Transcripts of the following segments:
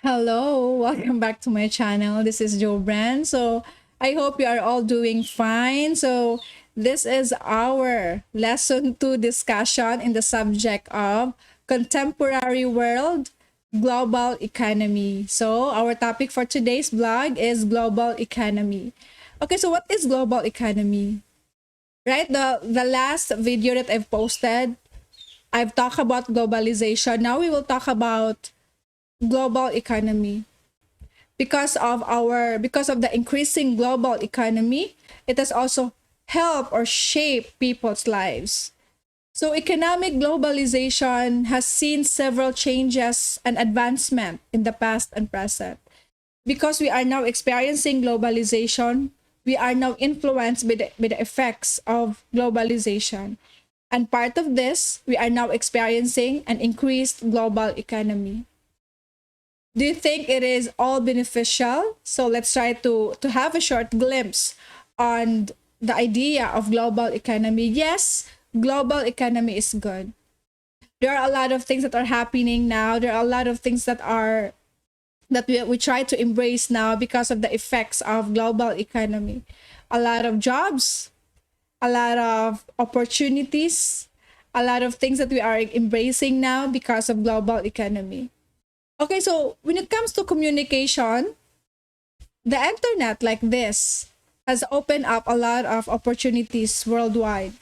Hello, welcome back to my channel. This is Joe Brand. I hope you are all doing fine. This is our lesson 2 discussion in the subject of contemporary world, global economy. So, our topic for today's blog is global economy. Okay, so what is global economy? Right? The last video that I've posted, I've talked about globalization. Now we will talk about global economy. Because of the increasing global economy, it has also helped or shaped people's lives. So economic globalization has seen several changes and advancement in the past and present. Because we are now experiencing globalization, we are now influenced by the effects of globalization. And part of this, we are now experiencing an increased global economy. Do you think it is all beneficial? So let's try to have a short glimpse on the idea of global economy. Yes, global economy is good. There are a lot of things that are happening now. There are a lot of things that we try to embrace now because of the effects of global economy. A lot of jobs, a lot of opportunities, a lot of things that we are embracing now because of global economy. Okay, so when it comes to communication, the internet like this has opened up a lot of opportunities worldwide.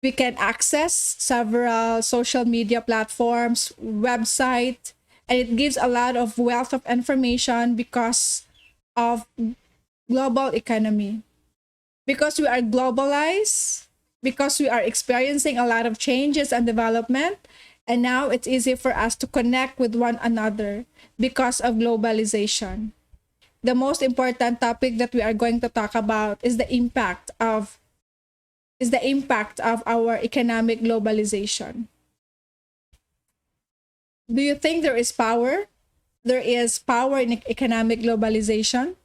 We can access several social media platforms, website, and it gives a lot of wealth of information because of global economy. Because we are globalized, because we are experiencing a lot of changes and development, and now it's easy for us to connect with one another because of globalization. The most important topic that we are going to talk about is the impact of our economic globalization. Do you think there is power? There is power in economic globalization?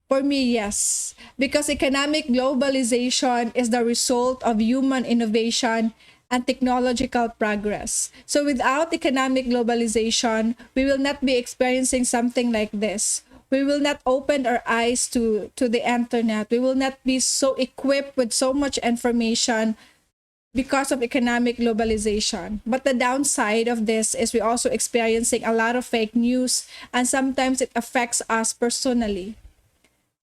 For me, yes. Because economic globalization is the result of human innovation and technological progress. So without economic globalization, we will not be experiencing something like this. We will not open our eyes to the internet. We will not be so equipped with so much information because of economic globalization. But the downside of this is we also experiencing a lot of fake news, and sometimes it affects us personally.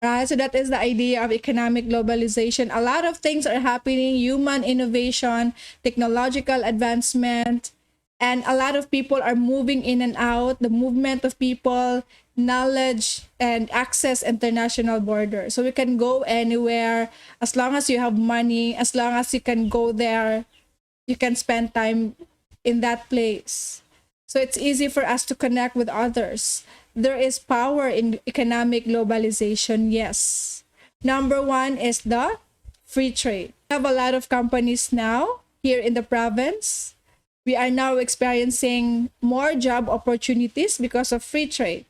Right, so that is the idea of economic globalization. A lot of things are happening: human innovation, technological advancement, and a lot of people are moving in and out. The movement of people, knowledge, and access international borders. So we can go anywhere as long as you have money, as long as you can go there, you can spend time in that place. So it's easy for us to connect with others. There is power in economic globalization, yes. Number one is the free trade. We have a lot of companies now here in the province. We are now experiencing more job opportunities because of free trade.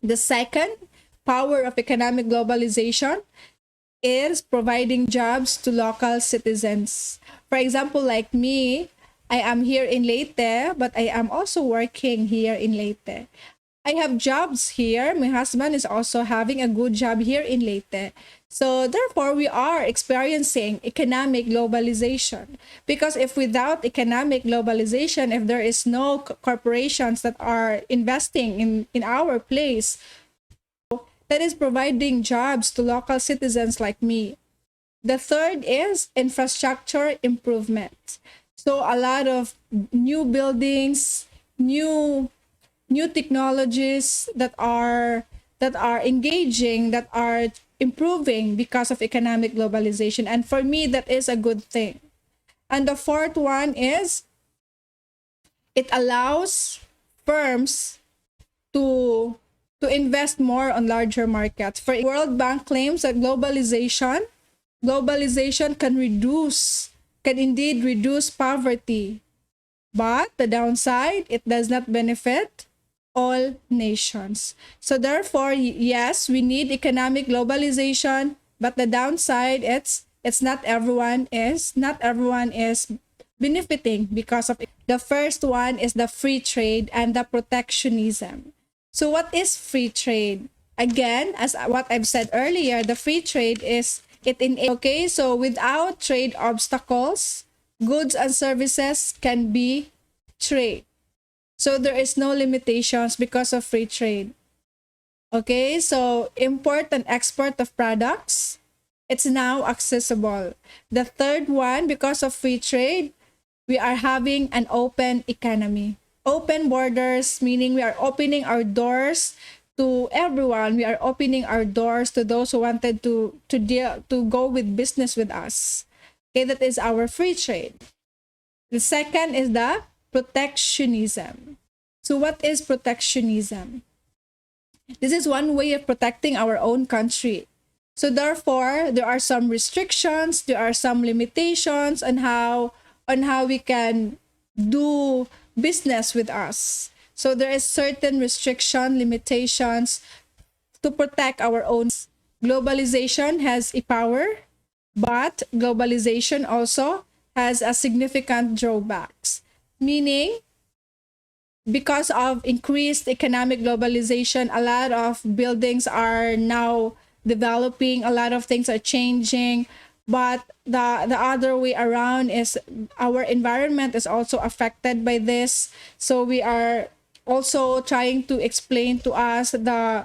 The second power of economic globalization is providing jobs to local citizens. For example, like me, I am here in Leyte, but I am also working here in Leyte. I have jobs here. My husband is also having a good job here in Leyte. So therefore, we are experiencing economic globalization. Because if without economic globalization, if there is no corporations that are investing in our place, that is providing jobs to local citizens like me. The third is infrastructure improvement. So a lot of new buildings, new technologies that are engaging, that are improving because of economic globalization. And for me, that is a good thing. And the fourth one is it allows firms to invest more on larger markets. For World Bank claims that globalization can indeed reduce poverty. But the downside, it does not benefit all nations. So therefore, yes, we need economic globalization, but the downside, it's not everyone is benefiting because of it. The first one is the free trade and the protectionism. So what is free trade? Again, as what I've said earlier, the free trade is it in okay, so without trade obstacles, goods and services can be trade. So there is no limitations because of free trade. Okay, so import and export of products, it's now accessible. The third one, because of free trade, we are having an open economy. Open borders, meaning we are opening our doors to everyone. We are opening our doors to those who wanted to go with business with us. Okay, that is our free trade. The second is the protectionism. So what is protectionism? This is one way of protecting our own country. So therefore, there are some restrictions, there are some limitations on how we can do business with us. So there is certain restriction, limitations to protect our own. Globalization has a power, but globalization also has a significant drawbacks. Meaning, because of increased economic globalization, a lot of buildings are now developing, a lot of things are changing, but the other way around is our environment is also affected by this. So we are also trying to explain to us the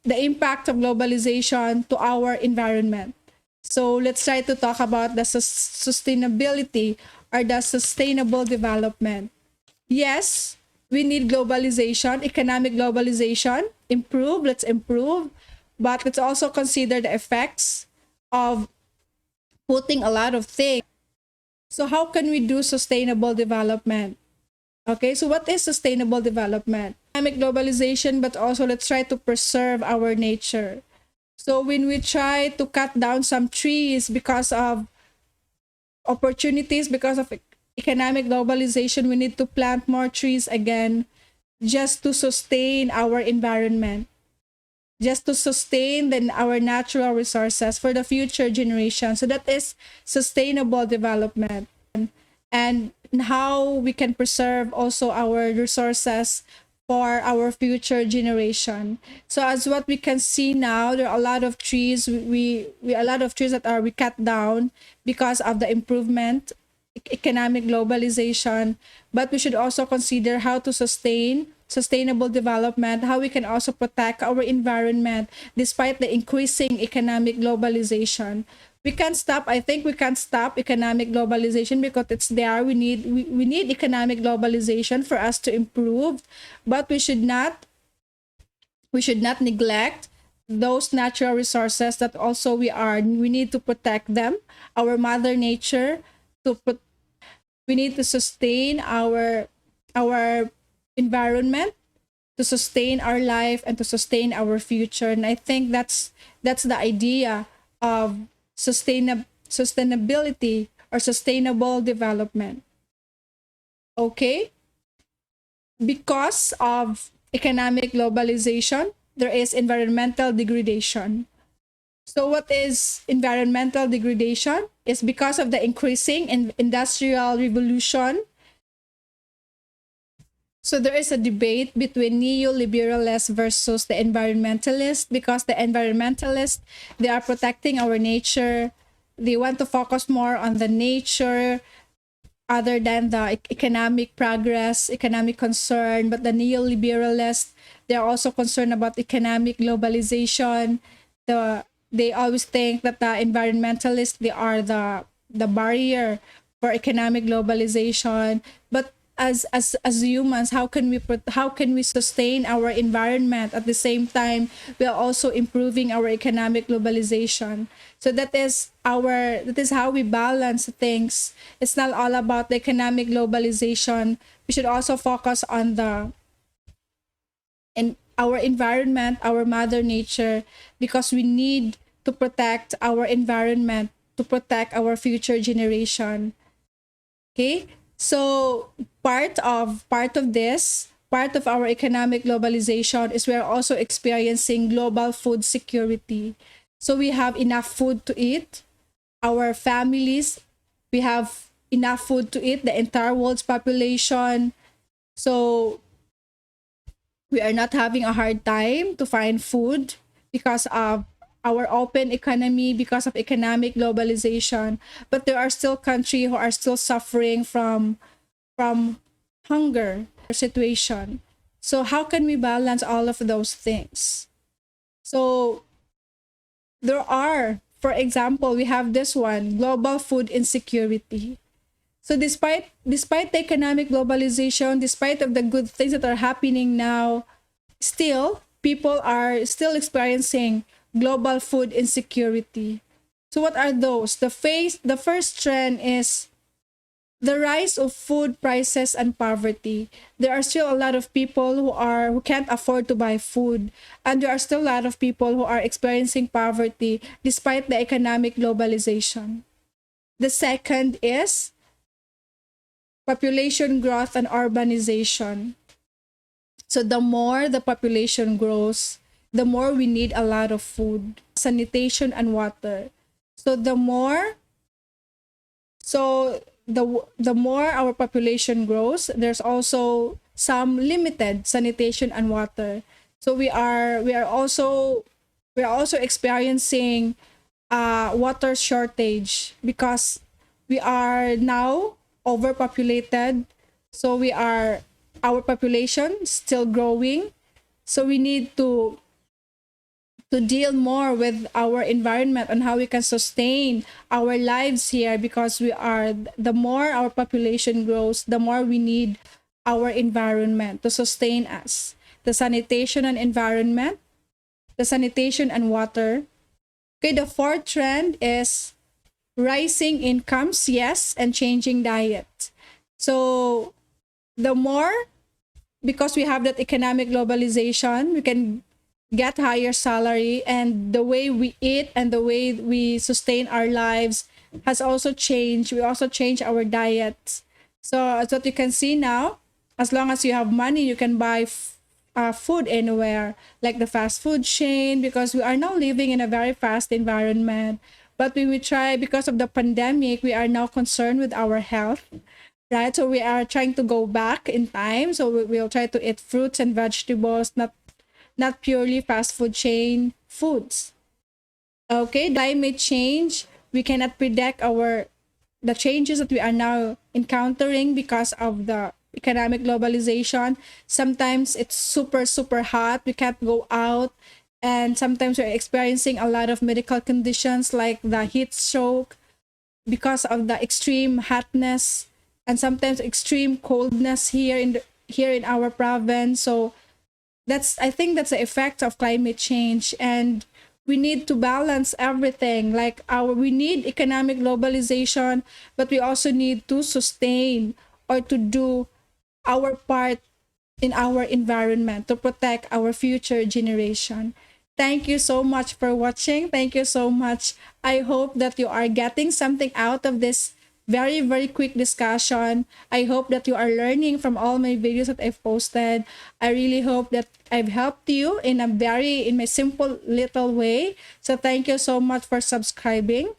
impact of globalization to our environment. So let's try to talk about the sustainability or the sustainable development. Yes, we need globalization, economic globalization, let's improve, but let's also consider the effects of putting a lot of things. So how can we do sustainable development? Okay, so what is sustainable development? Economic globalization, but also let's try to preserve our nature. So when we try to cut down some trees because of opportunities, because of economic globalization, we need to plant more trees again just to sustain our environment, just to sustain our natural resources for the future generation. So that is sustainable development, and how we can preserve also our resources for our future generation. So as what we can see now, there are a lot of trees we a lot of trees that we cut down because of the improvement economic globalization, but we should also consider how to sustain sustainable development, how we can also protect our environment despite the increasing economic globalization. We can't stop, I think we can't stop economic globalization because it's there. We need economic globalization for us to improve, but we should not neglect those natural resources that also we need to protect them, our mother nature, we need to sustain our environment, to sustain our life and to sustain our future. And I think that's the idea of sustainability or sustainable development. Okay, because of economic globalization, there is environmental degradation. So what is environmental degradation? It's because of the increasing industrial revolution. So there is a debate between neoliberalists versus the environmentalists, because the environmentalists, they are protecting our nature. They want to focus more on the nature other than the economic progress, economic concern. But the neoliberalists, they are also concerned about economic globalization. They always think that the environmentalists, they are the barrier for economic globalization. But as humans, how can we sustain our environment at the same time we are also improving our economic globalization? So that is how we balance things. It's not all about the economic globalization. We should also focus on our environment, our mother nature, because we need to protect our environment to protect our future generation. Okay, so part of our economic globalization is we are also experiencing global food security. So we have enough food to eat, our families, we have enough food to eat the entire world's population. So we are not having a hard time to find food because of our open economy, because of economic globalization. But there are still countries who are still suffering from hunger situation. So how can we balance all of those things? So there are, for example, we have this one, global food insecurity. So despite the economic globalization, despite of the good things that are happening now, still people are still experiencing global food insecurity. So what are those? The first trend is the rise of food prices and poverty. There are still a lot of people who can't afford to buy food, and there are still a lot of people who are experiencing poverty despite the economic globalization. The second is population growth and urbanization. So the more the population grows, the more we need a lot of food, sanitation and water. So the more our population grows, there's also some limited sanitation and water. So we are also experiencing water shortage because we are now overpopulated. So our population still growing. So we need to deal more with our environment and how we can sustain our lives here, because the more our population grows, the more we need our environment to sustain us. The sanitation and environment, the sanitation and water. Okay, the fourth trend is rising incomes, yes, and changing diet. So the more, because we have that economic globalization, we can get higher salary, and the way we eat and the way we sustain our lives has also changed. We also change our diet. So as what you can see now, as long as you have money, you can buy food anywhere, like the fast food chain, because we are now living in a very fast environment. But when we try, because of the pandemic, we are now concerned with our health, right? So we are trying to go back in time. So we'll try to eat fruits and vegetables, not purely fast food chain foods. Okay, climate change, we cannot predict the changes that we are now encountering because of the economic globalization. Sometimes it's super hot, we can't go out, and sometimes we're experiencing a lot of medical conditions like the heat stroke because of the extreme hotness, and sometimes extreme coldness here in our province. So I think that's the effect of climate change, and we need to balance everything. Like we need economic globalization, but we also need to sustain or to do our part in our environment to protect our future generation. Thank you so much for watching. Thank you so much. I hope that you are getting something out of this very quick discussion. I hope that you are learning from all my videos that I've posted. I really hope that I've helped you in my simple little way. So thank you so much for subscribing,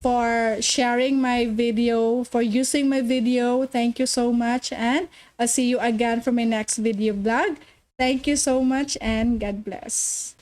for sharing my video, for using my video. Thank you so much, and I'll see you again for my next video vlog. Thank you so much, and God bless.